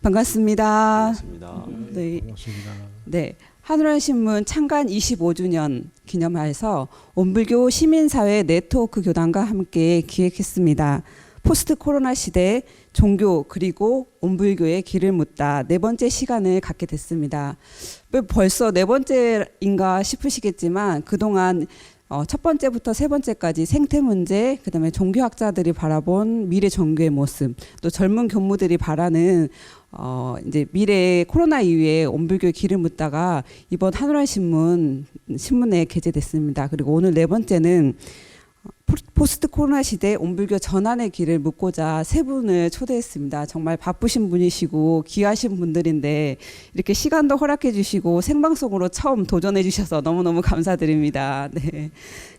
반갑습니다. 반갑습니다. 네, 반갑습니다. 네. 한우란 신문 창간 25주년 기념하여서 온불교 시민사회 네트워크 교단과 함께 기획했습니다. 포스트 코로나 시대 종교 그리고 온불교의 길을 묻다 네 번째 시간을 갖게 됐습니다. 벌써 네 번째인가 싶으시겠지만 그동안 첫 번째부터 세 번째까지 생태 문제, 그다음에 종교학자들이 바라본 미래 종교의 모습, 또 젊은 교무들이 바라는 이제 미래 코로나 이후에 온불교의 길을 묻다가 이번 한우란 신문에 게재됐습니다. 그리고 오늘 네 번째는 포스트 코로나 시대 온불교 전환의 길을 묻고자 세 분을 초대했습니다. 정말 바쁘신 분이시고 귀하신 분들인데 이렇게 시간도 허락해 주시고 생방송으로 처음 도전해 주셔서 너무너무 감사드립니다. 네.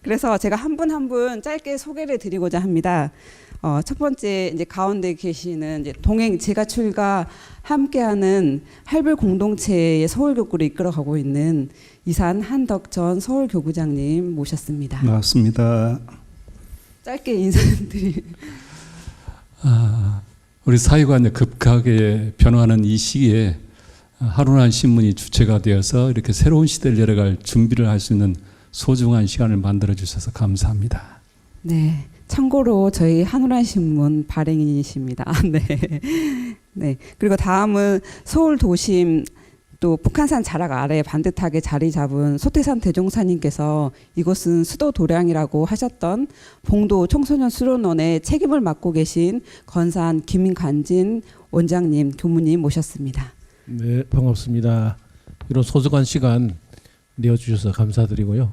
그래서 제가 한 분 한 분 짧게 소개를 드리고자 합니다. 첫 번째 이제 가운데 계시는 이제 동행 제가 출가 함께하는 할불 공동체의 서울교구를 이끌어가고 있는 이산 한덕전 서울교구장님 모셨습니다. 반갑습니다. 짧게 인사드리. 우리 사회가 이제 급하게 변화하는 이 시기에 한우란 신문이 주체가 되어서 이렇게 새로운 시대를 열어갈 준비를 할 수 있는 소중한 시간을 만들어 주셔서 감사합니다. 네. 참고로 저희 한우란 신문 발행인이십니다. 네. 네. 그리고 다음은 서울 도심 또 북한산 자락 아래 반듯하게 자리 잡은 소태산 대종사님께서 이곳은 수도 도량이라고 하셨던 봉도 청소년 수련원의 책임을 맡고 계신 건산 김간진 원장님, 교무님 모셨습니다. 네, 반갑습니다. 이런 소중한 시간 내어주셔서 감사드리고요.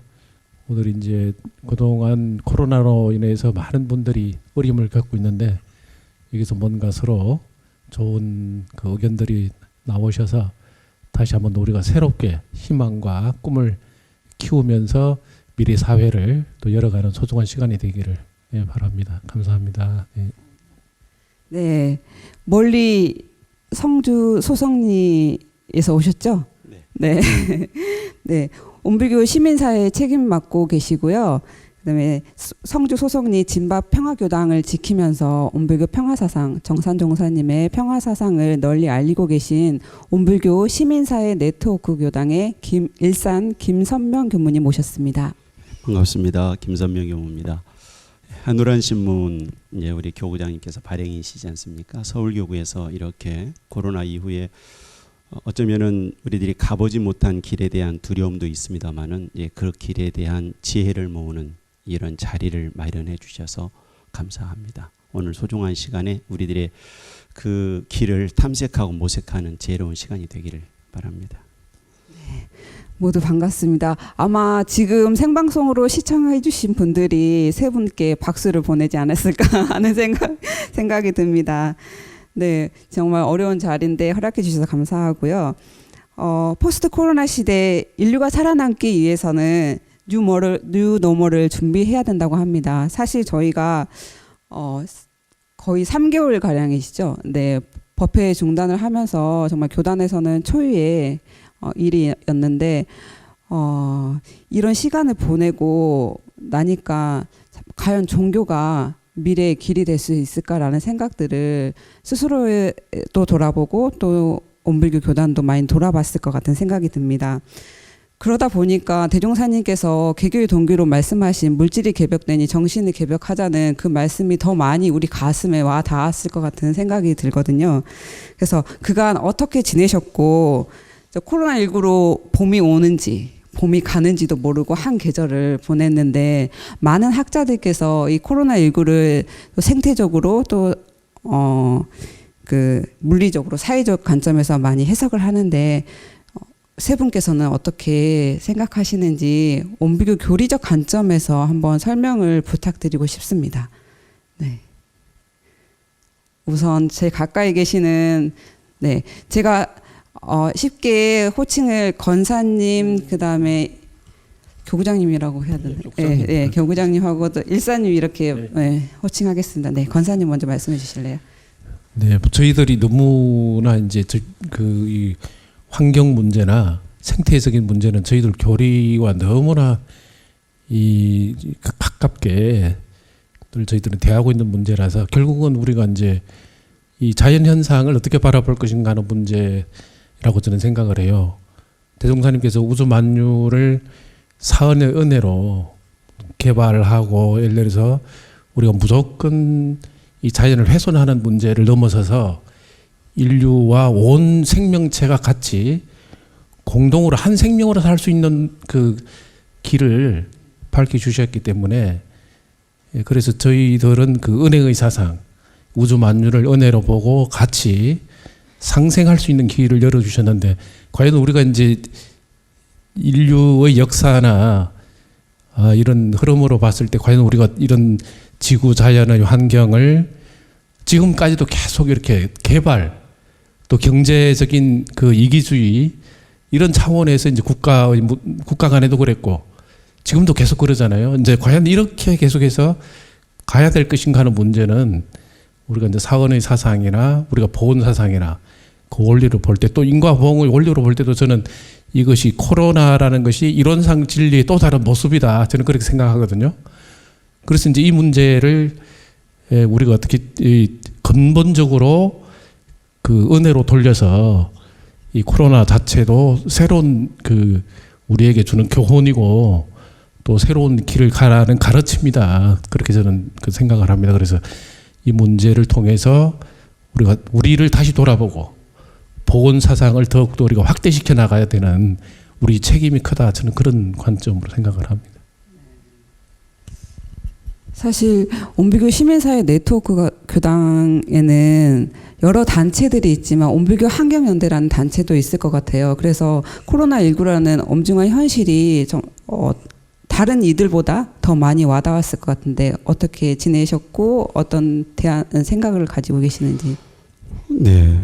오늘 이제 그동안 코로나로 인해서 많은 분들이 어려움을 겪고 있는데 여기서 뭔가 서로 좋은 그 의견들이 나오셔서 다시 한번 우리가 새롭게 희망과 꿈을 키우면서 미래 사회를 또 열어가는 소중한 시간이 되기를 바랍니다. 감사합니다. 네. 네. 멀리 성주 소성리에서 오셨죠? 네. 네. 네. 온불교 시민사회 책임 맡고 계시고요. 그다음에 성주 소성리 진밥 평화교당을 지키면서 온불교 평화사상, 정산종사님의 평화사상을 널리 알리고 계신 온불교 시민사회 네트워크 교당의 일산 김선명 교무님 모셨습니다. 반갑습니다. 김선명 교무입니다. 한우란 신문 이제 우리 교구장님께서 발행이시지 않습니까? 서울교구에서 이렇게 코로나 이후에 어쩌면은 우리들이 가보지 못한 길에 대한 두려움도 있습니다만은 그 길에 대한 지혜를 모으는 이런 자리를 마련해 주셔서 감사합니다. 오늘 소중한 시간에 우리들의 그 길을 탐색하고 모색하는 지혜로운 시간이 되기를 바랍니다. 네, 모두 반갑습니다. 아마 지금 생방송으로 시청해 주신 분들이 세 분께 박수를 보내지 않았을까 하는 생각이 듭니다. 네, 정말 어려운 자리인데 허락해 주셔서 감사하고요. 포스트 코로나 시대 인류가 살아남기 위해서는 뉴노멀을 준비해야 된다고 합니다. 사실 저희가 거의 3개월 가량이시죠. 네, 법회 중단을 하면서 정말 교단에서는 초유의 일이었는데 이런 시간을 보내고 나니까 과연 종교가 미래의 길이 될 수 있을까라는 생각들을 스스로도 돌아보고 또 온불교 교단도 많이 돌아봤을 것 같은 생각이 듭니다. 그러다 보니까 대종사님께서 개교의 동기로 말씀하신 물질이 개벽되니 정신이 개벽하자는 그 말씀이 더 많이 우리 가슴에 와 닿았을 것 같은 생각이 들거든요. 그래서 그간 어떻게 지내셨고 코로나19로 봄이 오는지 봄이 가는지도 모르고 한 계절을 보냈는데 많은 학자들께서 이 코로나19를 생태적으로 또 그 물리적으로 사회적 관점에서 많이 해석을 하는데 세 분께서는 어떻게 생각하시는지 온불교 교리적 관점에서 한번 설명을 부탁드리고 싶습니다. 네. 우선 제 가까이 계시는 네, 제가 쉽게 호칭을 건사님 그다음에 교구장님이라고 해야 되나? 네, 네, 교구장님하고도 일사님 이렇게 네, 호칭하겠습니다. 네, 건사님 먼저 말씀해 주실래요? 네, 저희들이 너무나 이제 이 환경 문제나 생태적인 문제는 저희들 교리와 너무나 가깝게 늘 저희들은 대하고 있는 문제라서 결국은 우리가 이제 이 자연 현상을 어떻게 바라볼 것인가 하는 문제라고 저는 생각을 해요. 대종사님께서 우주 만유를 사은의 은혜로 개발하고 예를 들어서 우리가 무조건 이 자연을 훼손하는 문제를 넘어서서 인류와 온 생명체가 같이 공동으로 한 생명으로 살 수 있는 그 길을 밝혀주셨기 때문에 그래서 저희들은 그 은혜의 사상, 우주 만유를 은혜로 보고 같이 상생할 수 있는 길을 열어주셨는데 과연 우리가 이제 인류의 역사나 이런 흐름으로 봤을 때 과연 우리가 이런 지구 자연의 환경을 지금까지도 계속 이렇게 개발 또 경제적인 그 이기주의 이런 차원에서 이제 국가 간에도 그랬고 지금도 계속 그러잖아요. 이제 과연 이렇게 계속해서 가야 될 것인가 하는 문제는 우리가 이제 사원의 사상이나 우리가 보온 사상이나 그 원리를 볼 때 또 인과보험의 원리로 볼 때도 저는 이것이 코로나라는 것이 이론상 진리의 또 다른 모습이다. 저는 그렇게 생각하거든요. 그래서 이제 이 문제를 우리가 어떻게 근본적으로 그 은혜로 돌려서 이 코로나 자체도 새로운 그 우리에게 주는 교훈이고 또 새로운 길을 가라는 가르침이다. 그렇게 저는 그 생각을 합니다. 그래서 이 문제를 통해서 우리를 다시 돌아보고 보건 사상을 더욱더 우리가 확대시켜 나가야 되는 우리 책임이 크다. 저는 그런 관점으로 생각을 합니다. 사실 온불교 시민사회 네트워크 교당에는 여러 단체들이 있지만 온불교 환경연대라는 단체도 있을 것 같아요. 그래서 코로나19라는 엄중한 현실이 다른 이들보다 더 많이 와닿았을 것 같은데 어떻게 지내셨고 어떤 생각을 가지고 계시는지. 네.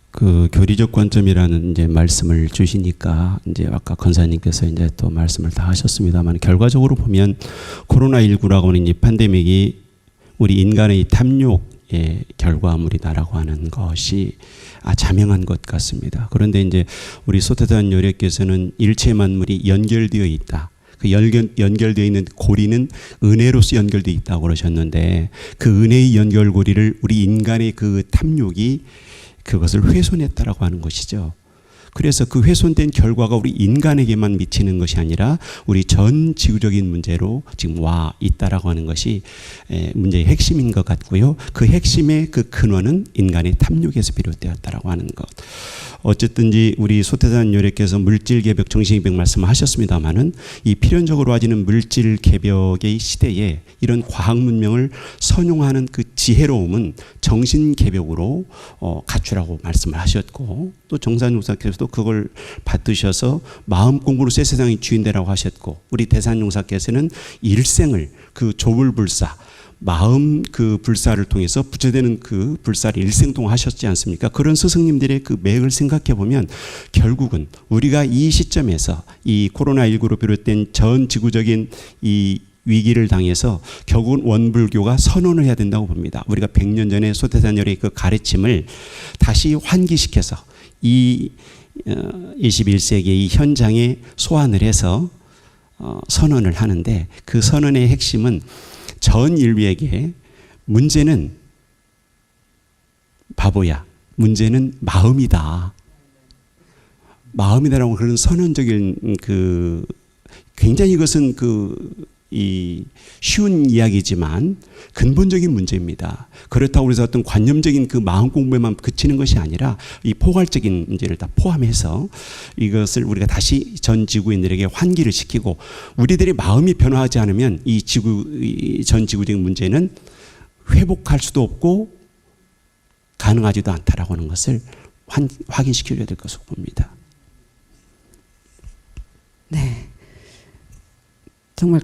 그 교리적 관점이라는 이제 말씀을 주시니까 이제 아까 권사님께서 이제 또 말씀을 다 하셨습니다만 결과적으로 보면 코로나19라고 하는 이 팬데믹이 우리 인간의 탐욕의 결과물이다라고 하는 것이 자명한 것 같습니다. 그런데 이제 우리 소태단 요례께서는 일체 만물이 연결되어 있다. 그 연결되어 있는 고리는 은혜로서 연결되어 있다고 그러셨는데 그 은혜의 연결고리를 우리 인간의 그 탐욕이 그것을 훼손했다라고 하는 것이죠. 그래서 그 훼손된 결과가 우리 인간에게만 미치는 것이 아니라 우리 전 지구적인 문제로 지금 와 있다라고 하는 것이 문제의 핵심인 것 같고요. 그 핵심의 그 근원은 인간의 탐욕에서 비롯되었다라고 하는 것. 어쨌든지 우리 소태산 요례께서 물질 개벽, 정신 개벽 말씀하셨습니다만은 이 필연적으로 와지는 물질 개벽의 시대에 이런 과학 문명을 선용하는 그 지혜로움은 정신 개벽으로 갖추라고 말씀을 하셨고 또 정산용사께서도 그걸 받으셔서 마음 공부로 새 세상의 주인 되라고 하셨고 우리 대산용사께서는 일생을 그 조불불사 마음 그 불사를 통해서 부처되는 그 불사를 일생 동안 하셨지 않습니까? 그런 스승님들의 그 맥을 생각해 보면 결국은 우리가 이 시점에서 이 코로나19로 비롯된 전 지구적인 이 위기를 당해서 결국은 원불교가 선언을 해야 된다고 봅니다. 우리가 100년 전에 소태산열의 그 가르침을 다시 환기시켜서 이 21세기의 이 현장에 소환을 해서 선언을 하는데 그 선언의 핵심은 전 인류에게 문제는 바보야. 문제는 마음이다. 마음이다라고 그런 선언적인 그 굉장히 이것은 이 쉬운 이야기지만 근본적인 문제입니다. 그렇다고 해서 어떤 관념적인 그 마음 공부에만 그치는 것이 아니라 이 포괄적인 문제를 다 포함해서 이것을 우리가 다시 전 지구인들에게 환기를 시키고 우리들의 마음이 변화하지 않으면 이 전 지구적인 문제는 회복할 수도 없고 가능하지도 않다라고 하는 것을 확인시켜줘야 될 것으로 봅니다. 네. 정말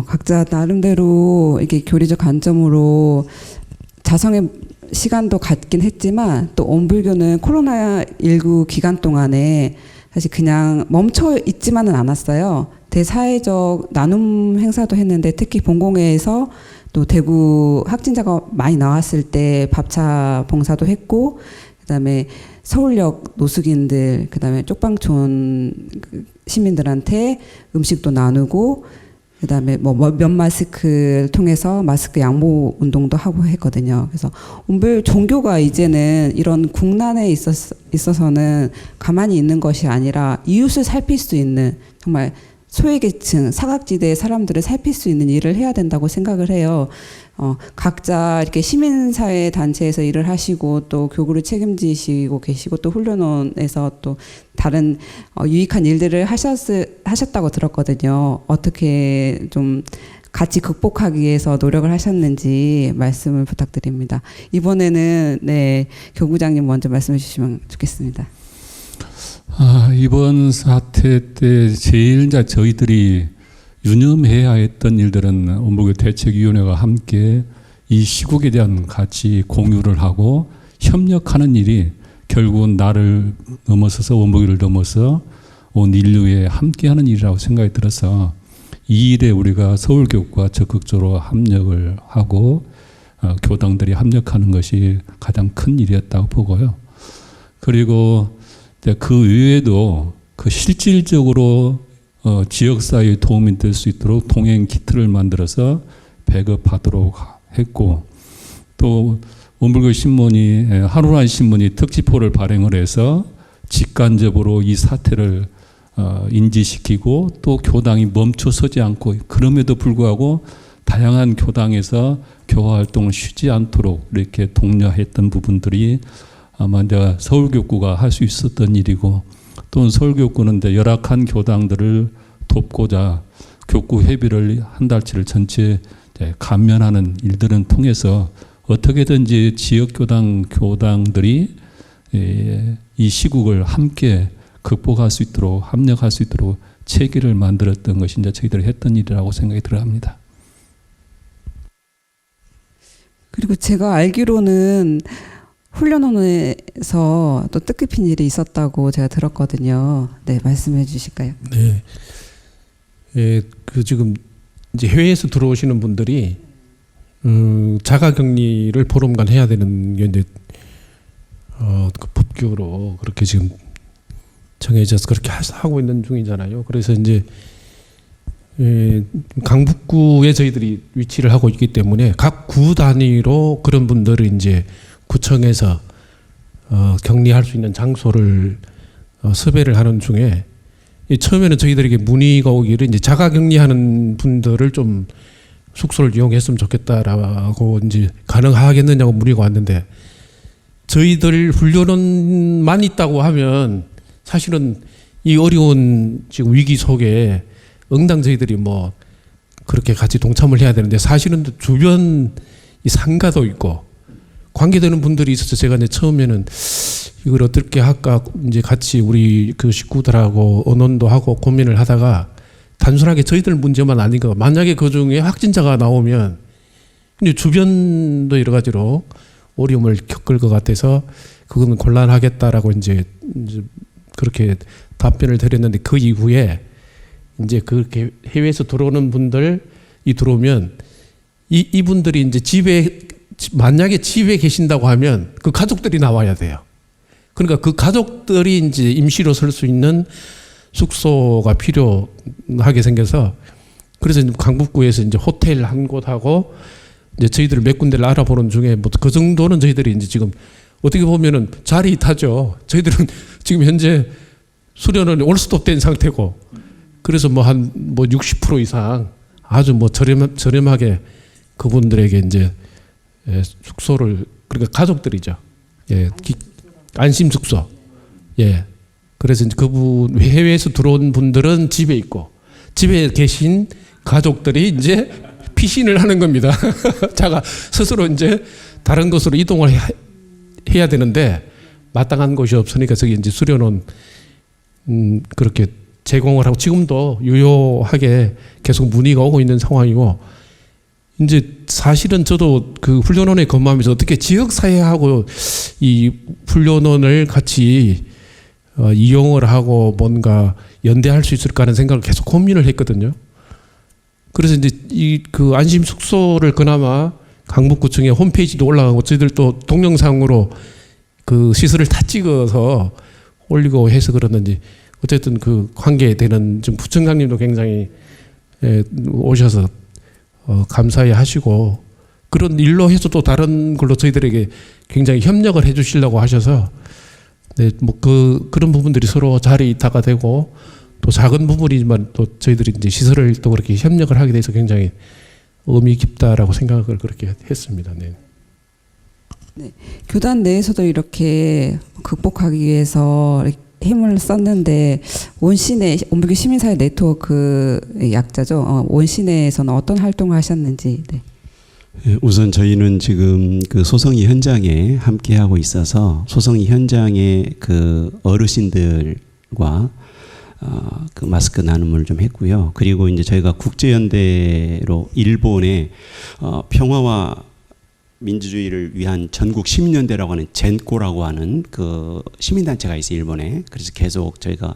각자 나름대로 이게 교리적 관점으로 자성의 시간도 갖긴 했지만 또 온불교는 코로나19 기간 동안에 사실 그냥 멈춰 있지만은 않았어요. 대사회적 나눔 행사도 했는데 특히 본공회에서 또 대구 확진자가 많이 나왔을 때 밥차 봉사도 했고 그다음에 서울역 노숙인들 그다음에 쪽방촌 시민들한테 음식도 나누고 그다음에 뭐 면 마스크를 통해서 마스크 양보 운동도 하고 했거든요. 그래서 종교가 이제는 이런 국난에 있어서는 가만히 있는 것이 아니라 이웃을 살필 수 있는 정말 소외계층, 사각지대의 사람들을 살필 수 있는 일을 해야 된다고 생각을 해요. 각자 이렇게 시민사회 단체에서 일을 하시고 또 교구를 책임지시고 계시고 또 훈련원에서 또 다른 유익한 일들을 하셨다고 들었거든요. 어떻게 좀 같이 극복하기 위해서 노력을 하셨는지 말씀을 부탁드립니다. 이번에는 네, 교구장님 먼저 말씀해 주시면 좋겠습니다. 이번 사태 때 제일 이제 저희들이 유념해야 했던 일들은 원불교 대책위원회와 함께 이 시국에 대한 같이 공유를 하고 협력하는 일이 결국은 나를 넘어서서 원불교를 넘어서 온 인류에 함께하는 일이라고 생각이 들어서 이 일에 우리가 서울교구가 적극적으로 합력을 하고 교당들이 합력하는 것이 가장 큰 일이었다고 보고요. 그리고 그 외에도 그 실질적으로 지역사회에 도움이 될 수 있도록 동행 키트를 만들어서 배급하도록 했고, 또 원불교 신문이 하루란 신문이 특집호를 발행을 해서 직간접으로 이 사태를 인지시키고 또 교당이 멈춰서지 않고 그럼에도 불구하고 다양한 교당에서 교화 활동을 쉬지 않도록 이렇게 독려했던 부분들이 아마 이제 서울교구가 할 수 있었던 일이고, 또는 서울교구는 이제 열악한 교당들을 돕고자 교구 회비를 한 달치를 전체 감면하는 일들은 통해서 어떻게든지 지역 교당들이 이 시국을 함께 극복할 수 있도록 합력할 수 있도록 체계를 만들었던 것이 이제 저희들이 했던 일이라고 생각이 들어갑니다. 그리고 제가 알기로는 훈련원에서 또 뜻깊은 일이 있었다고 제가 들었거든요. 네, 말씀해 주실까요? 네. 그 지금 이제 해외에서 들어오시는 분들이 자가격리를 보름간 해야 되는 게 이제 그 법규로 그렇게 지금 정해져서 그렇게 하고 있는 중이잖아요. 그래서 이제 강북구에 저희들이 위치를 하고 있기 때문에 각 구 단위로 그런 분들을 이제 구청에서 격리할 수 있는 장소를 섭외를 하는 중에 처음에는 저희들에게 문의가 오기를 이제 자가격리하는 분들을 좀 숙소를 이용했으면 좋겠다라고 이제 가능하겠느냐고 문의가 왔는데, 저희들 훈련원만 있다고 하면 사실은 이 어려운 지금 위기 속에 응당 저희들이 뭐 그렇게 같이 동참을 해야 되는데, 사실은 주변 이 상가도 있고 관계되는 분들이 있어서 제가 이제 처음에는 이걸 어떻게 할까 이제 같이 우리 그 식구들하고 의논도 하고 고민을 하다가 단순하게 저희들 문제만 아닌 거, 만약에 그 중에 확진자가 나오면 이제 주변도 여러 가지로 어려움을 겪을 것 같아서 그거는 곤란하겠다라고 이제 그렇게 답변을 드렸는데, 그 이후에 이제 그렇게 해외에서 들어오는 분들이 들어오면 이분들이 이제 만약에 집에 계신다고 하면 그 가족들이 나와야 돼요. 그러니까 그 가족들이 이제 임시로 설 수 있는 숙소가 필요하게 생겨서, 그래서 강북구에서 이제 호텔 한 곳하고 이제 저희들 몇 군데를 알아보는 중에 뭐 그 정도는 저희들이 이제 지금 어떻게 보면은 자리 타죠. 저희들은 지금 현재 수련은 올스톱된 상태고, 그래서 뭐 한 60% 이상 아주 뭐 저렴하게 그분들에게 이제 숙소를, 그러니까 가족들이죠. 예, 안심 숙소. 예. 그래서 이제 그분 해외에서 들어온 분들은 집에 있고, 집에 계신 가족들이 이제 피신을 하는 겁니다. 자가 스스로 이제 다른 곳으로 이동을 해야 되는데 마땅한 곳이 없으니까 저기 이제 수련원 그렇게 제공을 하고, 지금도 유효하게 계속 문의가 오고 있는 상황이고, 이제 사실은 저도 그 훈련원에 근무하면서 어떻게 지역사회하고 이 훈련원을 같이 이용을 하고 뭔가 연대할 수 있을까 하는 생각을 계속 고민을 했거든요. 그래서 이제 이 그 안심 숙소를 그나마 강북구청의 홈페이지도 올라가고 저희들 또 동영상으로 그 시설을 다 찍어서 올리고 해서 그러는지 어쨌든 그 관계되는 지금 부청장님도 굉장히 오셔서 감사해 하시고 그런 일로 해서 또 다른 걸로 저희들에게 굉장히 협력을 해주시려고 하셔서 네, 뭐 그런 부분들이 서로 잘 이타가 되고 또 작은 부분이지만 또 저희들이 이제 시설을 또 그렇게 협력을 하게 돼서 굉장히 의미 깊다라고 생각을 그렇게 했습니다. 네. 교단 내에서도 이렇게 극복하기 위해서 힘을 썼는데 원시내 온불교 시민사회 네트워크 약자죠. 원시내에서는 어떤 활동을 하셨는지. 네. 우선 저희는 지금 그 소성이 현장에 함께하고 있어서 소성이 현장에 그 어르신들과 그 마스크 나눔을 좀 했고요. 그리고 이제 저희가 국제연대로 일본의 평화와 민주주의를 위한 전국 시민연대라고 하는 젠코라고 하는 그 시민단체가 있어요, 일본에. 그래서 계속 저희가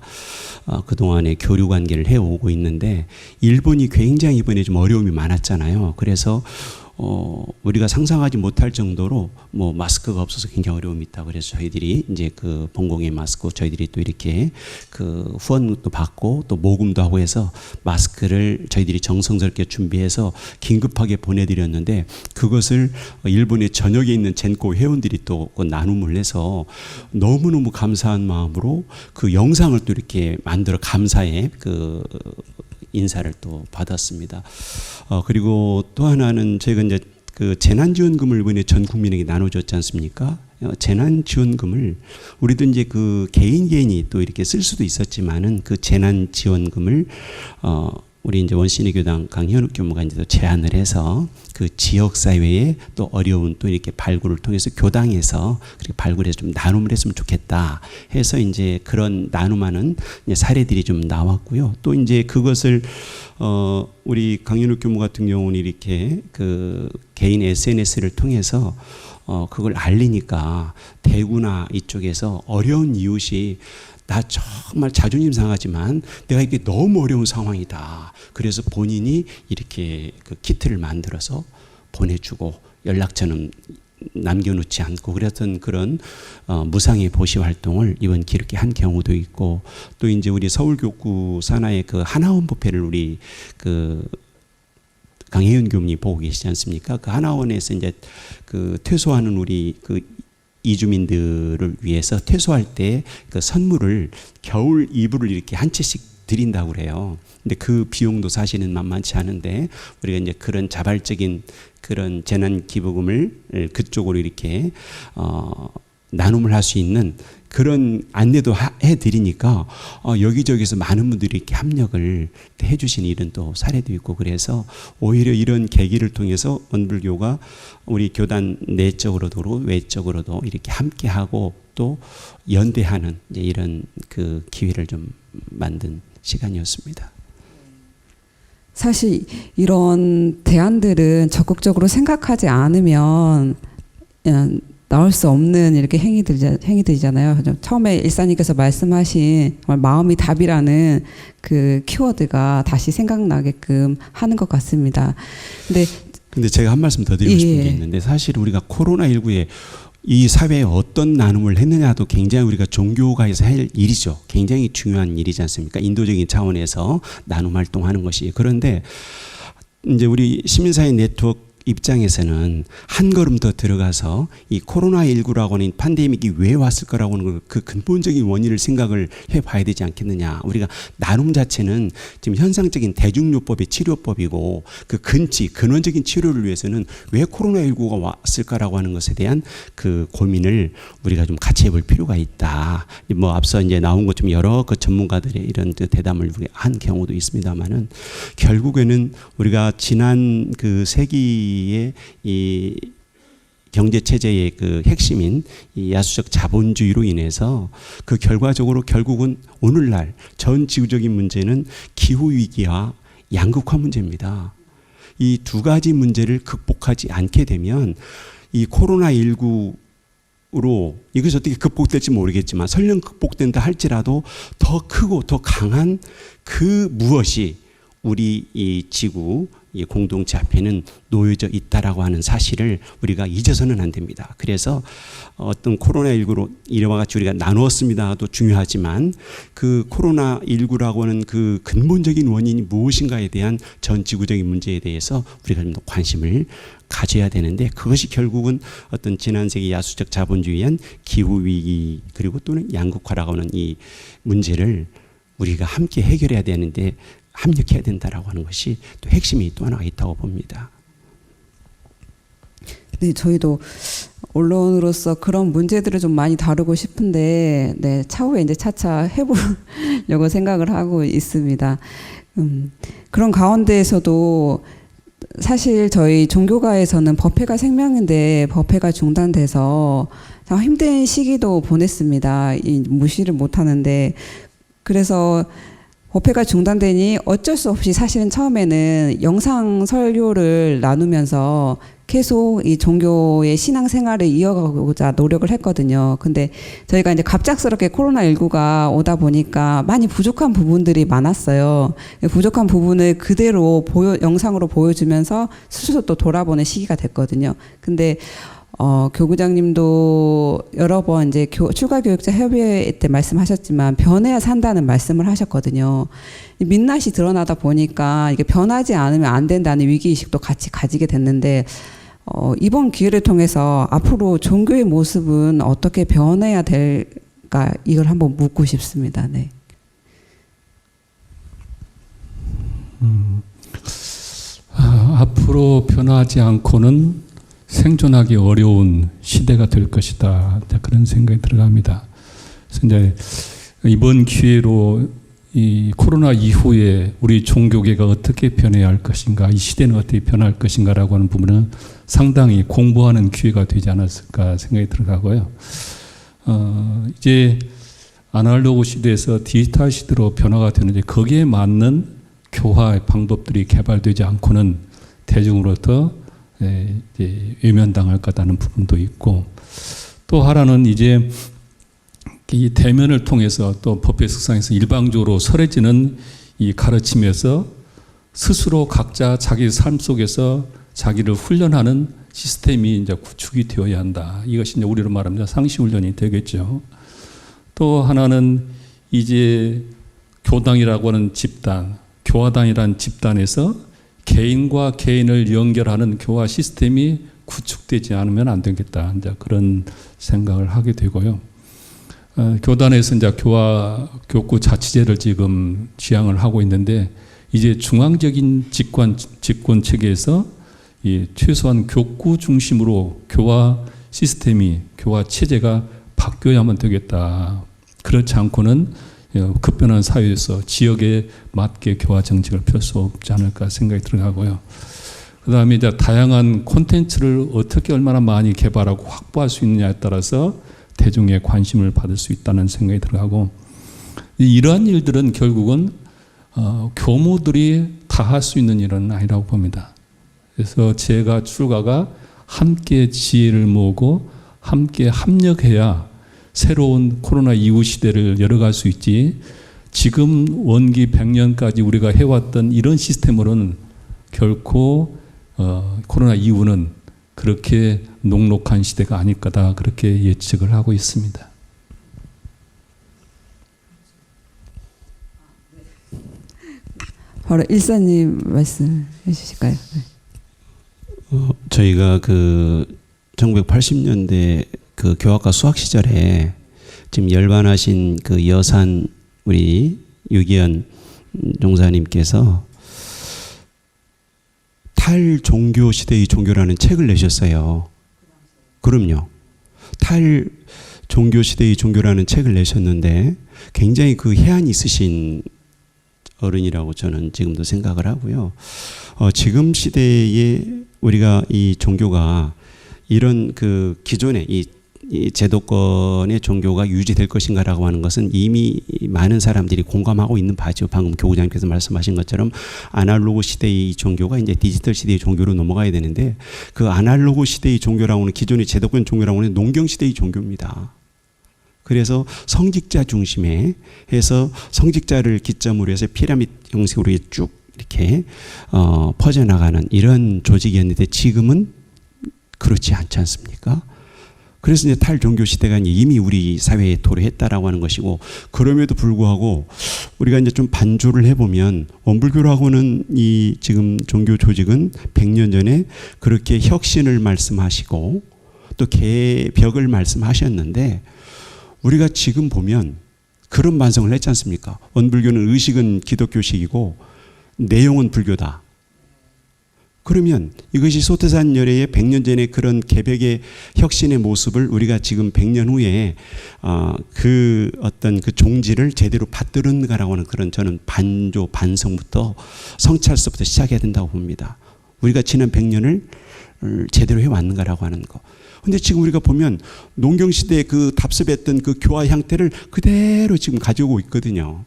그동안에 교류 관계를 해오고 있는데 일본이 굉장히 이번에 좀 어려움이 많았잖아요. 그래서 우리가 상상하지 못할 정도로 뭐 마스크가 없어서 굉장히 어려움이 있다. 그래서 저희들이 이제 그 본공의 마스크 저희들이 또 이렇게 그 후원도 받고 또 모금도 하고 해서 마스크를 저희들이 정성스럽게 준비해서 긴급하게 보내드렸는데 그것을 일본의 전역에 있는 젠코 회원들이 또 그 나눔을 해서 너무너무 감사한 마음으로 그 영상을 또 이렇게 만들어 감사의 그 인사를 또 받았습니다. 그리고 또 하나는 저희가 이제 그 재난지원금을 이번에 전 국민에게 나눠줬지 않습니까? 재난지원금을 우리도 이제 그 개인이 또 이렇게 쓸 수도 있었지만은 그 재난지원금을 우리 이제 원신의 교당 강현욱 교무가 이제 제안을 해서 그 지역 사회에 또 어려운 또 이렇게 발굴을 통해서 교당에서 그렇게 발굴해서 좀 나눔을 했으면 좋겠다 해서 이제 그런 나눔하는 이제 사례들이 좀 나왔고요. 또 이제 그것을 우리 강현욱 교무 같은 경우는 이렇게 그 개인 SNS를 통해서 그걸 알리니까 대구나 이쪽에서 어려운 이웃이 나 정말 자존심 상하지만 내가 이게 너무 어려운 상황이다. 그래서 본인이 이렇게 그 키트를 만들어서 보내주고 연락처는 남겨놓지 않고 그랬던 그런 무상의 보시 활동을 이번 기회에 이렇게 한 경우도 있고 또 이제 우리 서울교구 산하의 그 하나원 부패를 우리 그 강혜윤 교무님 보고 계시지 않습니까? 그 하나원에서 이제 그 퇴소하는 우리 그 이주민들을 위해서 퇴소할 때 그 선물을 겨울 이불을 이렇게 한 채씩 드린다고 그래요. 근데 그 비용도 사실은 만만치 않은데 우리가 이제 그런 자발적인 그런 재난 기부금을 그쪽으로 이렇게 나눔을 할 수 있는 그런 안내도 해드리니까 여기저기서 많은 분들이 이렇게 합력을 해주신 이런 또 사례도 있고 그래서 오히려 이런 계기를 통해서 원불교가 우리 교단 내적으로도 외적으로도 이렇게 함께하고 또 연대하는 이제 이런 그 기회를 좀 만든 시간이었습니다. 사실 이런 대안들은 적극적으로 생각하지 않으면 나올 수 없는 이렇게 행위들이잖아요. 처음에 일사님께서 말씀하신 마음이 답이라는 그 키워드가 다시 생각나게끔 하는 것 같습니다. 근데 제가 한 말씀 더 드리고 싶은 게 있는데 사실 우리가 코로나19에 이 사회에 어떤 나눔을 했느냐도 굉장히 우리가 종교가에서 할 일이죠. 굉장히 중요한 일이지 않습니까? 인도적인 차원에서 나눔 활동하는 것이. 그런데 이제 우리 시민사회 네트워크 입장에서는 한 걸음 더 들어가서 이 코로나19라고 하는 팬데믹이 왜 왔을 거라고 하는 그 근본적인 원인을 생각을 해봐야 되지 않겠느냐. 우리가 나눔 자체는 지금 현상적인 대중요법의 치료법이고 그 근원적인 치료를 위해서는 왜 코로나19가 왔을까라고 하는 것에 대한 그 고민을 우리가 좀 같이 해볼 필요가 있다. 뭐 앞서 이제 나온 것좀 여러 그 전문가들의 이런 대담을 한 경우도 있습니다만은 결국에는 우리가 지난 그 세기 이 경제 체제의 그 핵심인 이 야수적 자본주의로 인해서 그 결과적으로 결국은 오늘날 전 지구적인 문제는 기후 위기와 양극화 문제입니다. 이 두 가지 문제를 극복하지 않게 되면 이 코로나19 으로 이것이 어떻게 극복될지 모르겠지만 설령 극복된다 할지라도 더 크고 더 강한 그 무엇이 우리 이 지구 이 공동체 앞에는 놓여져 있다라고 하는 사실을 우리가 잊어서는 안 됩니다. 그래서 어떤 코로나19로 이와 같이 우리가 나누었습니다도 중요하지만 그 코로나19라고 하는 그 근본적인 원인이 무엇인가에 대한 전 지구적인 문제에 대해서 우리가 좀 더 관심을 가져야 되는데, 그것이 결국은 어떤 지난 세기 야수적 자본주의한 기후위기 그리고 또는 양극화라고 하는 이 문제를 우리가 함께 해결해야 되는데 합력해야 된다라고 하는 것이 또 핵심이 또 하나가 있다고 봅니다. 네, 저희도 언론으로서 그런 문제들을 좀 많이 다루고 싶은데, 네, 차후에 이제 차차 해보려고 생각을 하고 있습니다. 그런 가운데에서도 사실 저희 종교가에서는 법회가 생명인데 법회가 중단돼서 참 힘든 시기도 보냈습니다. 무시를 못하는데, 그래서 법회가 중단되니 어쩔 수 없이 사실은 처음에는 영상 설교를 나누면서 계속 이 종교의 신앙생활을 이어가고자 노력을 했거든요. 근데 저희가 이제 갑작스럽게 코로나19가 오다 보니까 많이 부족한 부분들이 많았어요. 부족한 부분을 그대로 영상으로 보여주면서 스스로 또 돌아보는 시기가 됐거든요. 근데 교구장님도 여러 번 이제 출가교육자 협의회 때 말씀하셨지만 변해야 산다는 말씀을 하셨거든요. 민낯이 드러나다 보니까 이게 변하지 않으면 안 된다는 위기의식도 같이 가지게 됐는데, 이번 기회를 통해서 앞으로 종교의 모습은 어떻게 변해야 될까, 이걸 한번 묻고 싶습니다. 네. 앞으로 변하지 않고는 생존하기 어려운 시대가 될 것이다. 그런 생각이 들어갑니다. 그래서 이제 이번 기회로 이 코로나 이후에 우리 종교계가 어떻게 변해야 할 것인가, 이 시대는 어떻게 변할 것인가라고 하는 부분은 상당히 공부하는 기회가 되지 않았을까 생각이 들어가고요. 이제 아날로그 시대에서 디지털 시대로 변화가 되는데 거기에 맞는 교화 방법들이 개발되지 않고는 대중으로부터 이제 외면당할 거다는 부분도 있고, 또 하나는 이제 이 대면을 통해서 또 법회 석상에서 일방적으로 설해지는 이 가르침에서 스스로 각자 자기 삶 속에서 자기를 훈련하는 시스템이 이제 구축이 되어야 한다. 이것이 이제 우리로 말하면 상시훈련이 되겠죠. 또 하나는 이제 교당이라고 하는 집단, 교화당이라는 집단에서 개인과 개인을 연결하는 교화 시스템이 구축되지 않으면 안 되겠다. 이제 그런 생각을 하게 되고요. 교단에서 이제 교구 자치제를 지금 지향을 하고 있는데, 이제 중앙적인 집권 체계에서 이 최소한 교구 중심으로 교화 시스템이, 교화 체제가 바뀌어야만 되겠다. 그렇지 않고는 급변한 사회에서 지역에 맞게 교화 정책을 펼 수 없지 않을까 생각이 들어가고요. 그 다음에 이제 다양한 콘텐츠를 어떻게 얼마나 많이 개발하고 확보할 수 있느냐에 따라서 대중의 관심을 받을 수 있다는 생각이 들어가고, 이러한 일들은 결국은 교무들이 다 할 수 있는 일은 아니라고 봅니다. 그래서 제가 출가가 함께 지혜를 모으고 함께 합력해야 새로운 코로나 이후 시대를 열어갈 수 있지, 지금 원기 100년까지 우리가 해왔던 이런 시스템으로는 결코 코로나 이후는 그렇게 녹록한 시대가 아닐 거다, 그렇게 예측을 하고 있습니다. 바로 일사님 말씀해 주실까요? 네. 저희가 그 1980년대 그 교학과 수학 시절에 지금 열반하신 그 여산 우리 유기현 종사님께서 탈종교 시대의 종교라는 책을 내셨어요. 그럼요. 탈종교 시대의 종교라는 책을 내셨는데 굉장히 그 해안이 있으신 어른이라고 저는 지금도 생각을 하고요. 지금 시대에 우리가 이 종교가 이런 그 기존의 이 제도권의 종교가 유지될 것인가라고 하는 것은 이미 많은 사람들이 공감하고 있는 바죠. 방금 교구장님께서 말씀하신 것처럼 아날로그 시대의 종교가 이제 디지털 시대의 종교로 넘어가야 되는데, 그 아날로그 시대의 종교라고 하는 기존의 제도권 종교라고 하는 농경 시대의 종교입니다. 그래서 성직자 중심에 해서 성직자를 기점으로 해서 피라미드 형식으로 쭉 이렇게 퍼져나가는 이런 조직이었는데 지금은 그렇지 않지 않습니까? 그래서 이제 탈종교 시대가 이미 우리 사회에 도래했다라고 하는 것이고, 그럼에도 불구하고 우리가 이제 좀 반조를 해보면 원불교라고는 이 지금 종교 조직은 100년 전에 그렇게 혁신을 말씀하시고 또 개벽을 말씀하셨는데, 우리가 지금 보면 그런 반성을 했지 않습니까? 원불교는 의식은 기독교식이고 내용은 불교다. 그러면 이것이 소태산 열애의 100년 전에 그런 개벽의 혁신의 모습을 우리가 지금 100년 후에 그 어떤 그 종지를 제대로 받들었는가라고 하는 그런 저는 반조 반성부터 성찰서부터 시작해야 된다고 봅니다. 우리가 지난 100년을 제대로 해왔는가라고 하는 거. 근데 지금 우리가 보면 농경시대에 그 답습했던 그 교화 형태를 그대로 지금 가져오고 있거든요.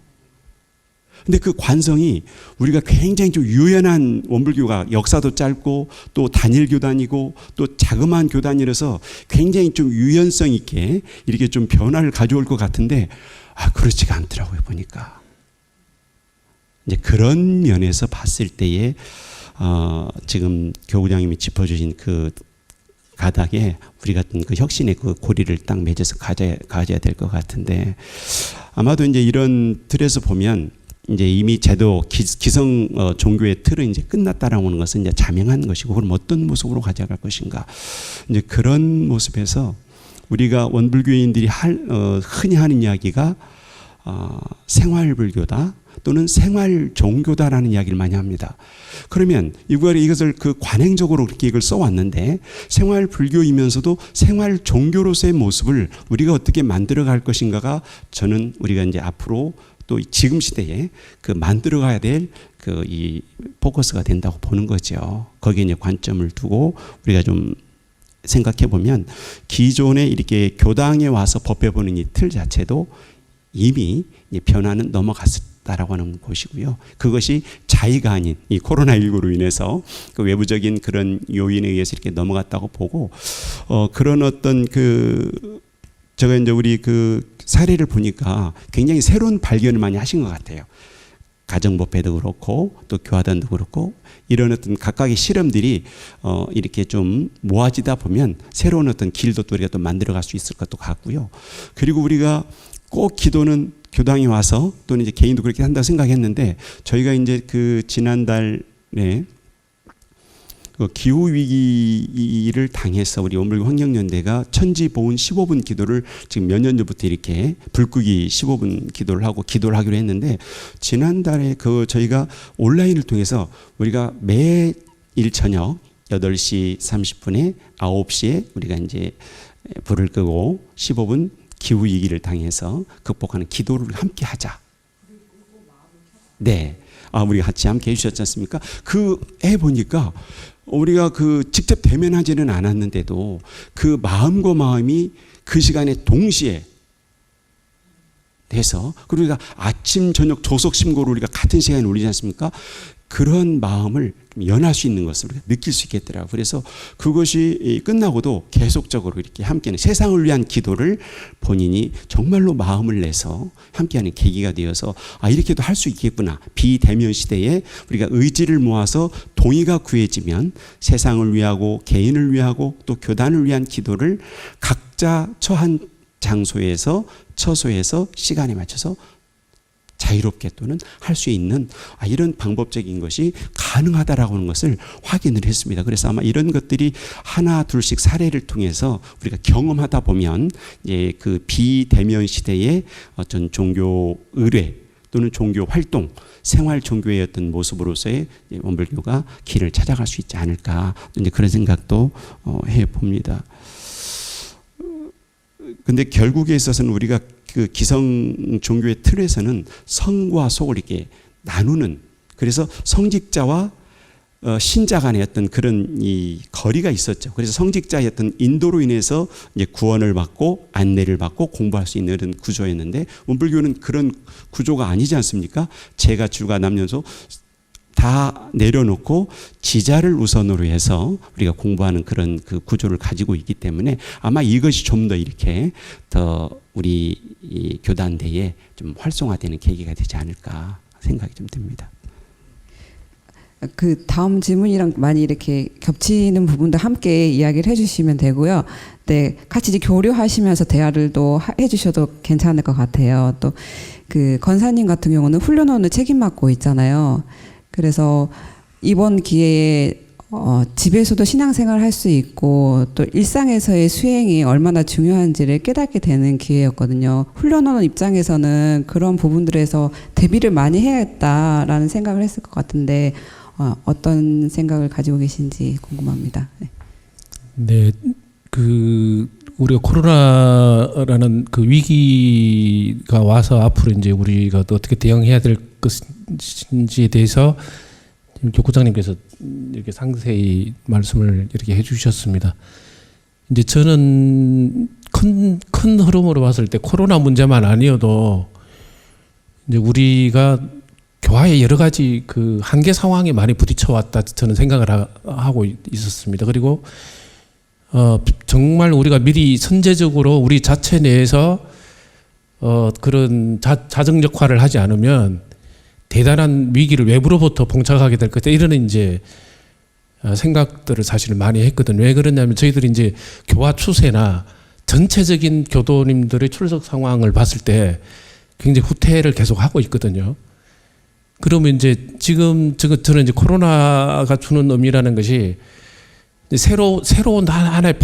근데 그 관성이 우리가 굉장히 좀 유연한 원불교가 역사도 짧고 또 단일 교단이고 또 자그마한 교단이라서 굉장히 좀 유연성 있게 이렇게 좀 변화를 가져올 것 같은데 그렇지가 않더라고요, 보니까. 이제 그런 면에서 봤을 때에 지금 교구장님이 짚어주신 그 가닥에 우리 같은 그 혁신의 그 고리를 딱 맺어서 가져야 될 것 같은데, 아마도 이제 이런 틀에서 보면 이제 이미 제도 기성 종교의 틀은 이제 끝났다라고 하는 것은 이제 자명한 것이고, 그럼 어떤 모습으로 가져갈 것인가. 이제 그런 모습에서 우리가 원불교인들이 흔히 하는 이야기가 생활불교다 또는 생활종교다라는 이야기를 많이 합니다. 그러면 이것을 그 관행적으로 그렇게 이걸 써왔는데, 생활불교이면서도 생활종교로서의 모습을 우리가 어떻게 만들어갈 것인가가 저는 우리가 이제 앞으로 또 지금 시대에 그 만들어가야 될 그 이 포커스가 된다고 보는 거죠. 거기에 이제 관점을 두고 우리가 좀 생각해 보면 기존에 이렇게 교당에 와서 법해보는 이 틀 자체도 이미 변화는 넘어갔다라고 하는 것이고요. 그것이 자의가 아닌 이 코로나19로 인해서 그 외부적인 그런 요인에 의해서 이렇게 넘어갔다고 보고, 그런 어떤 제가 이제 우리 그 사례를 보니까 굉장히 새로운 발견을 많이 하신 것 같아요. 가정법회도 그렇고 또 교화단도 그렇고 이런 어떤 각각의 실험들이 이렇게 좀 모아지다 보면 새로운 어떤 길도 또 우리가 또 만들어갈 수 있을 것도 같고요. 그리고 우리가 꼭 기도는 교당에 와서 또는 이제 개인도 그렇게 한다고 생각했는데, 저희가 이제 그 지난달에 그 기후 위기를 당해서 우리 원불교 환경연대가 천지보훈 15분 기도를 지금 몇 년 전부터 이렇게 불끄기 15분 기도를 하기로 했는데, 지난달에 저희가 온라인을 통해서 우리가 매일 저녁 8시 30분에 9시에 우리가 이제 불을 끄고 15분 기후 위기를 당해서 극복하는 기도를 함께 하자. 네. 우리가 같이 함께 해주셨지 않습니까? 해보니까 우리가 직접 대면하지는 않았는데도 그 마음과 마음이 그 시간에 동시에 돼서, 그리고 우리가 아침, 저녁 조석 심고를 우리가 같은 시간에 올리지 않습니까? 그런 마음을 연할 수 있는 것을 우리가 느낄 수 있겠더라고요. 그래서 그것이 끝나고도 계속적으로 이렇게 함께하는, 세상을 위한 기도를 본인이 정말로 마음을 내서 함께하는 계기가 되어서 이렇게도 할 수 있겠구나. 비대면 시대에 우리가 의지를 모아서 동의가 구해지면 세상을 위하고 개인을 위하고 또 교단을 위한 기도를 각자 처한 장소에서 처소에서 시간에 맞춰서 자유롭게 또는 할 수 있는 이런 방법적인 것이 가능하다라고 하는 것을 확인을 했습니다. 그래서 아마 이런 것들이 하나 둘씩 사례를 통해서 우리가 경험하다 보면 이제 그 비대면 시대의 어떤 종교 의뢰 또는 종교 활동, 생활 종교의 어떤 모습으로서의 원불교가 길을 찾아갈 수 있지 않을까, 이제 그런 생각도 해 봅니다. 근데 결국에 있어서는 우리가 그 기성 종교의 틀에서는 성과 속을 이렇게 나누는, 그래서 성직자와 신자 간의 어떤 그런 이 거리가 있었죠. 그래서 성직자의 어떤 인도로 인해서 이제 구원을 받고 안내를 받고 공부할 수 있는 그런 구조였는데, 원불교는 그런 구조가 아니지 않습니까? 제가 주가 남녀소 다 내려놓고 지자를 우선으로 해서 우리가 공부하는 그런 그 구조를 가지고 있기 때문에 아마 이것이 좀 더 이렇게 더 우리 이 교단대에 좀 활성화되는 계기가 되지 않을까 생각이 좀 듭니다. 그 다음 질문이랑 많이 이렇게 겹치는 부분도 함께 이야기를 해주시면 되고요. 네, 같이 이제 교류하시면서 대화를 또 해주셔도 괜찮을 것 같아요. 또 그 건사님 같은 경우는 훈련원을 책임 맡고 있잖아요. 그래서 이번 기회에 집에서도 신앙생활을 할 수 있고 또 일상에서의 수행이 얼마나 중요한지를 깨닫게 되는 기회였거든요. 훈련원 입장에서는 그런 부분들에서 대비를 많이 해야겠다라는 생각을 했을 것 같은데 어떤 생각을 가지고 계신지 궁금합니다. 네. 네, 그 우리가 코로나라는 그 위기가 와서 앞으로 이제 우리가 또 어떻게 대응해야 될 것인지에 대해서 지금 교구장님께서 이렇게 상세히 말씀을 이렇게 해주셨습니다. 이제 저는 큰 흐름으로 봤을 때 코로나 문제만 아니어도 이제 우리가 교화의 여러 가지 그 한계 상황에 많이 부딪혀 왔다 저는 생각을 하고 있었습니다. 그리고 정말 우리가 미리 선제적으로 우리 자체 내에서 그런 자정 역할을 하지 않으면 대단한 위기를 외부로부터 봉착하게 될 것이다. 이런 이제 생각들을 사실 많이 했거든요. 왜 그러냐면 저희들이 이제 교화 추세나 전체적인 교도님들의 출석 상황을 봤을 때 굉장히 후퇴를 계속 하고 있거든요. 그러면 이제 지금 저는 이제 코로나가 주는 의미라는 것이 새로운 하나의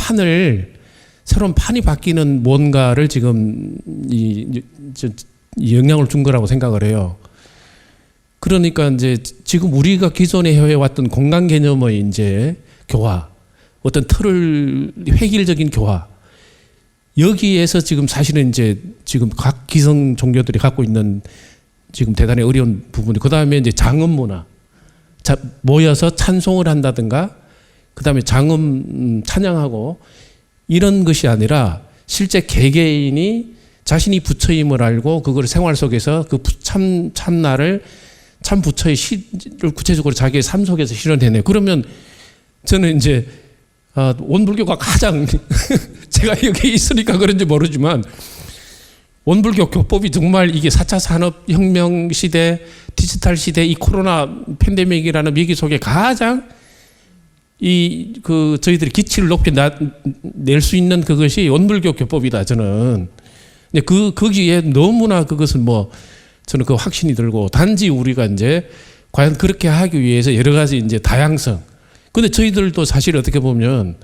새로운 판이 바뀌는 뭔가를 지금 이 영향을 준 거라고 생각을 해요. 그러니까 이제 지금 우리가 기존에 해왔던 공간 개념의 이제 교화, 어떤 틀을 획일적인 교화, 여기에서 지금 사실은 이제 지금 각 기성 종교들이 갖고 있는 지금 대단히 어려운 부분이, 그 다음에 이제 장음 문화, 모여서 찬송을 한다든가, 그 다음에 장음 찬양하고 이런 것이 아니라 실제 개개인이 자신이 부처임을 알고 그걸 생활 속에서 그 참나를 참 부처의 시를 구체적으로 자기의 삶 속에서 실현해내요. 그러면 저는 이제 원불교가 가장 제가 여기 있으니까 그런지 모르지만 원불교 교법이 정말 이게 4차 산업혁명 시대, 디지털 시대, 이 코로나 팬데믹이라는 위기 속에 가장 저희들이 기치를 높이 낼 수 있는 그것이 원불교 교법이다, 저는. 거기에 너무나 그것은 저는 그 확신이 들고, 단지 우리가 이제 과연 그렇게 하기 위해서 여러 가지 이제 다양성. 근데 저희들도 사실 어떻게 보면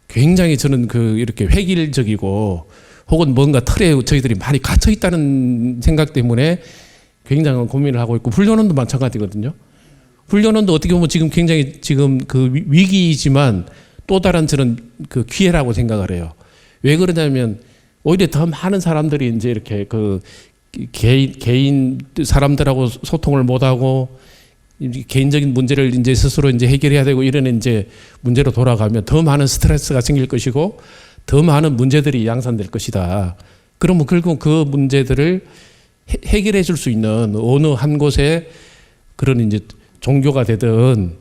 굉장히 저는 이렇게 획일적이고 혹은 뭔가 틀에 저희들이 많이 갇혀 있다는 생각 때문에 굉장한 고민을 하고 있고, 훈련원도 마찬가지거든요. 훈련원도 어떻게 보면 지금 굉장히 지금 그 위기이지만 또 다른 저는 그 기회라고 생각을 해요. 왜 그러냐면 오히려 더 많은 사람들이 이제 이렇게 개인 사람들하고 소통을 못하고 개인적인 문제를 이제 스스로 이제 해결해야 되고 이런 이제 문제로 돌아가면 더 많은 스트레스가 생길 것이고 더 많은 문제들이 양산될 것이다. 그러면 결국 그 문제들을 해결해 줄 수 있는 어느 한 곳에 그런 이제 종교가 되든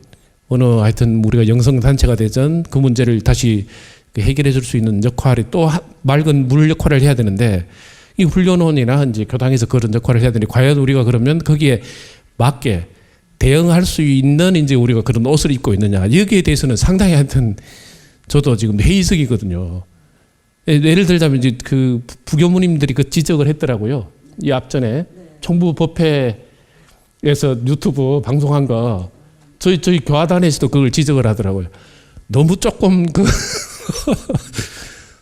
어느 하여튼 우리가 영성단체가 되든 그 문제를 다시 해결해 줄 수 있는 역할이 또 맑은 물 역할을 해야 되는데, 이 훈련원이나 이제 교당에서 그런 역할을 해야 되는데 과연 우리가 그러면 거기에 맞게 대응할 수 있는 이제 우리가 그런 옷을 입고 있느냐, 여기에 대해서는 상당히 하여튼 저도 지금 회의적이거든요. 예를 들자면 이제 그 부교무님들이 그 지적을 했더라고요. 이 앞전에 총부법회에서 유튜브 방송한 거 저희 교화단에서도 그걸 지적을 하더라고요. 너무 조금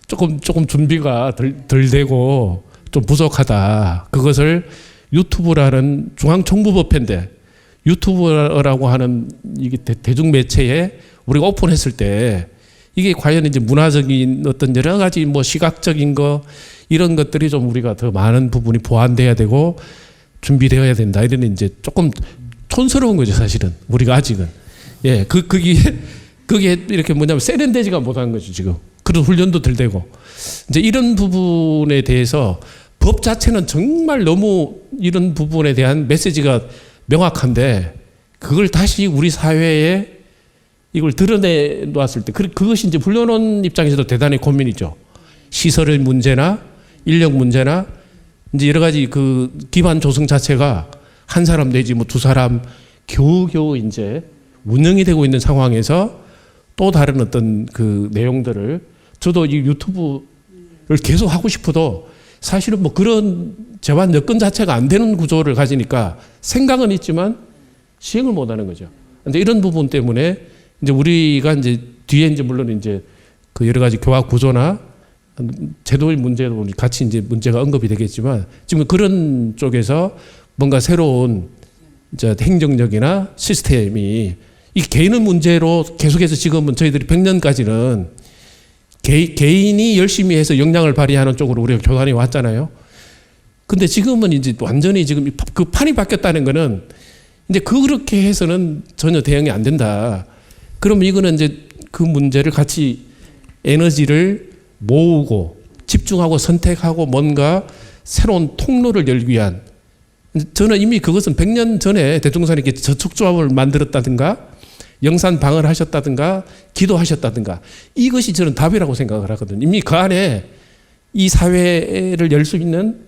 조금 준비가 덜 되고 좀 부족하다. 그것을 유튜브라는 중앙총부법회인데 유튜브라고 하는 이게 대중 매체에 우리가 오픈했을 때 이게 과연 이제 문화적인 어떤 여러 가지 시각적인 거 이런 것들이 좀 우리가 더 많은 부분이 보완돼야 되고 준비되어야 된다. 이런 이제 조금 촌스러운 거죠, 사실은. 우리가 아직은. 예, 그게 이렇게 뭐냐면 세련되지가 못한 거죠, 지금. 그런 훈련도 덜 되고. 이제 이런 부분에 대해서 법 자체는 정말 너무 이런 부분에 대한 메시지가 명확한데 그걸 다시 우리 사회에 이걸 드러내 놨을 때 그것이 이제 훈련원 입장에서도 대단히 고민이죠. 시설의 문제나 인력 문제나 이제 여러 가지 그 기반 조성 자체가 한 사람 내지 두 사람 겨우겨우 이제 운영이 되고 있는 상황에서 또 다른 어떤 그 내용들을 저도 이 유튜브를 계속 하고 싶어도 사실은 뭐 그런 재반 여건 자체가 안 되는 구조를 가지니까 생각은 있지만 시행을 못 하는 거죠. 근데 이런 부분 때문에 이제 우리가 이제 뒤에 이제 물론 이제 그 여러 가지 교화 구조나 제도의 문제도 같이 이제 문제가 언급이 되겠지만 지금 그런 쪽에서 뭔가 새로운 이제 행정력이나 시스템이 이 개인의 문제로 계속해서 지금은 저희들이 100년까지는 개인이 열심히 해서 역량을 발휘하는 쪽으로 우리가 교단이 왔잖아요. 근데 지금은 이제 완전히 지금 그 판이 바뀌었다는 거는 이제 그렇게 해서는 전혀 대응이 안 된다. 그럼 이거는 이제 그 문제를 같이 에너지를 모으고 집중하고 선택하고 뭔가 새로운 통로를 열기 위한, 저는 이미 그것은 100년 전에 대종사님께 저축조합을 만들었다든가 영산방을 하셨다든가 기도하셨다든가 이것이 저는 답이라고 생각을 하거든요. 이미 그 안에 이 사회를 열 수 있는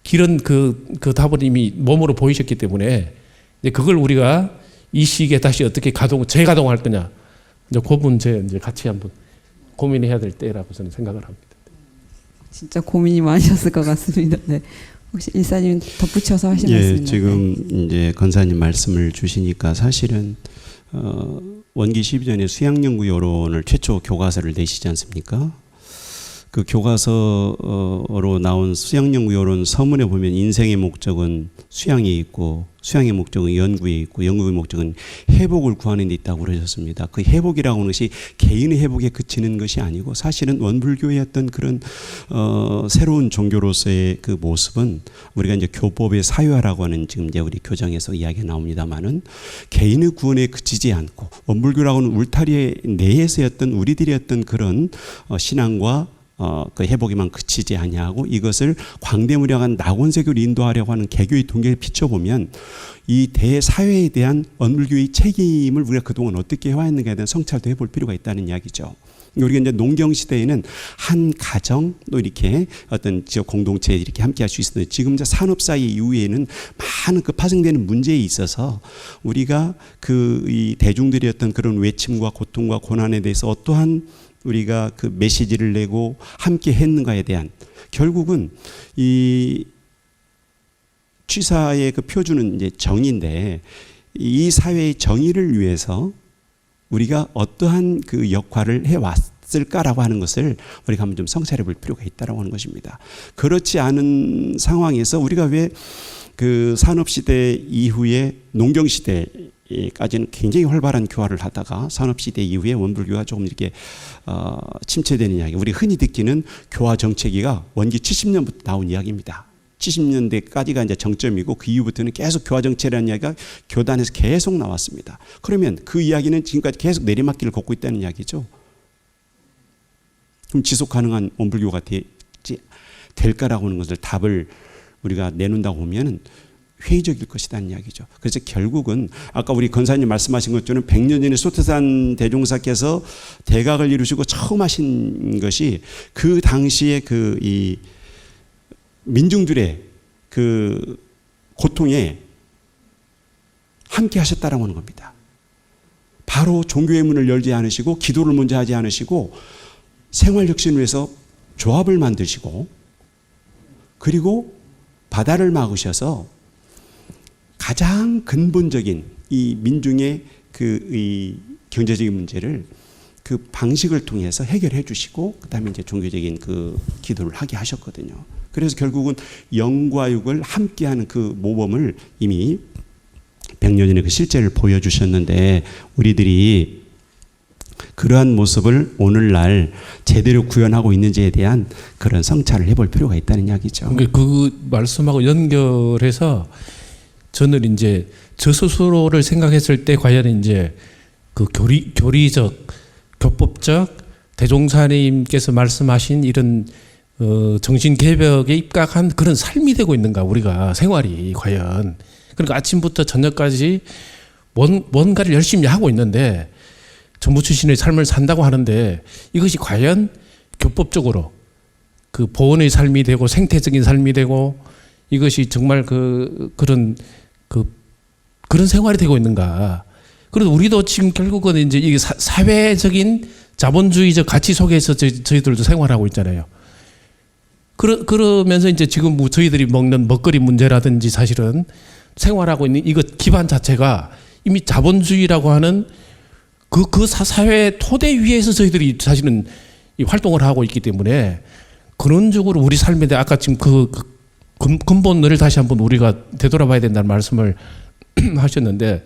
길은 그 답을 이미 몸으로 보이셨기 때문에 이제 그걸 우리가 이 시기에 다시 어떻게 재가동할 거냐, 이제 그 문제 이제 같이 한번 고민해야 될 때라고 저는 생각을 합니다. 진짜 고민이 많으셨을 것 같습니다. 네. 혹시 일사님 덧붙여서 하실 예, 말씀? 지금 이제 권사님 말씀을 주시니까 사실은 원기 12전에 수양연구요론을 최초 교과서를 내시지 않습니까? 그 교과서로 나온 수양연구요론 서문에 보면 인생의 목적은 수양에 있고 수양의 목적은 연구에 있고 연구의 목적은 회복을 구하는 데 있다고 그러셨습니다. 그 회복이라고 하는 것이 개인의 회복에 그치는 것이 아니고 사실은 원불교의 어떤 그런 새로운 종교로서의 그 모습은 우리가 이제 교법의 사유화라고 하는 지금 이제 우리 교정에서 이야기가 나옵니다만은 개인의 구원에 그치지 않고 원불교라고는 울타리 내에서의 어떤 우리들의 어떤 그런 신앙과 그 회복에만 그치지 아니하고 이것을 광대무량한 낙원세교를 인도하려고 하는 개교의 동기를 비춰보면 이 대사회에 대한 원불교의 책임을 우리가 그동안 어떻게 해왔는가에 대한 성찰도 해볼 필요가 있다는 이야기죠. 우리가 이제 농경 시대에는 한 가정 또 이렇게 어떤 지역 공동체 이렇게 함께 할 수 있었는데 지금 이제 산업사회 이후에는 많은 그 파생되는 문제에 있어서 우리가 그 이 대중들의 어떤 그런 외침과 고통과 고난에 대해서 어떠한 우리가 그 메시지를 내고 함께 했는가에 대한 결국은 이 취사의 그 표준은 이제 정의인데 이 사회의 정의를 위해서 우리가 어떠한 그 역할을 해왔을까라고 하는 것을 우리가 한번 좀 성찰해 볼 필요가 있다라고 하는 것입니다. 그렇지 않은 상황에서 우리가 왜 그 산업시대 이후에 농경시대까지는 굉장히 활발한 교화를 하다가 산업시대 이후에 원불교가 조금 이렇게 침체되는 이야기. 우리 흔히 듣기는 교화 정체기가 원기 70년부터 나온 이야기입니다. 70년대까지가 이제 정점이고 그 이후부터는 계속 교화 정체라는 이야기가 교단에서 계속 나왔습니다. 그러면 그 이야기는 지금까지 계속 내리막길을 걷고 있다는 이야기죠. 그럼 지속 가능한 원불교가 될까라고 하는 것을 답을 우리가 내놓는다고 보면 회의적일 것이라는 이야기죠. 그래서 결국은 아까 우리 권사님 말씀하신 것처럼 100년 전에 소태산 대종사께서 대각을 이루시고 처음 하신 것이 그 당시에 그 이 민중들의 그 고통에 함께 하셨다라고 하는 겁니다. 바로 종교의 문을 열지 않으시고 기도를 먼저 하지 않으시고 생활혁신을 위해서 조합을 만드시고 그리고 바다를 막으셔서 가장 근본적인 이 민중의 그 이 경제적인 문제를 그 방식을 통해서 해결해 주시고 그다음에 이제 종교적인 그 기도를 하게 하셨거든요. 그래서 결국은 영과 육을 함께하는 그 모범을 이미 100년 전에 그 실제를 보여주셨는데 우리들이 그러한 모습을 오늘날 제대로 구현하고 있는지에 대한 그런 성찰을 해볼 필요가 있다는 이야기죠. 그러니까 그 말씀하고 연결해서 저는 이제 저 스스로를 생각했을 때 과연 이제 그 교리적, 교법적 대종사님께서 말씀하신 이런 정신 개벽에 입각한 그런 삶이 되고 있는가 우리가 생활이 과연 그러니까 아침부터 저녁까지 뭔가를 열심히 하고 있는데 전부 출신의 삶을 산다고 하는데 이것이 과연 교법적으로 그 보온의 삶이 되고 생태적인 삶이 되고 이것이 정말 그런 그 그런 생활이 되고 있는가. 그래서 우리도 지금 결국은 이제 이게 사회적인 자본주의적 가치 속에서 저희들도 생활하고 있잖아요. 그러면서 이제 지금 뭐 저희들이 먹는 먹거리 문제라든지 사실은 생활하고 있는 이거 기반 자체가 이미 자본주의라고 하는 그 사회 토대 위에서 저희들이 사실은 이 활동을 하고 있기 때문에 근원적으로 우리 삶에 대해 아까 지금 그 근본을 다시 한번 우리가 되돌아봐야 된다는 말씀을 하셨는데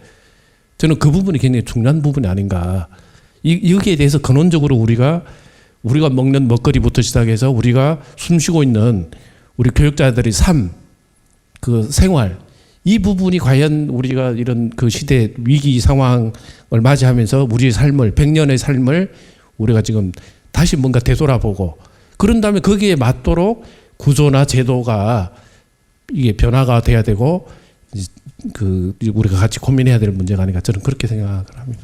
저는 그 부분이 굉장히 중요한 부분이 아닌가. 여기에 대해서 근원적으로 우리가 먹는 먹거리부터 시작해서 우리가 숨쉬고 있는 우리 교육자들의 삶, 그 생활, 이 부분이 과연 우리가 이런 그 시대 위기 상황을 맞이하면서 우리의 삶을 100년의 삶을 우리가 지금 다시 뭔가 되돌아보고 그런 다음에 거기에 맞도록 구조나 제도가 이게 변화가 돼야 되고 그 우리가 같이 고민해야 될 문제가 아닌가 저는 그렇게 생각을 합니다.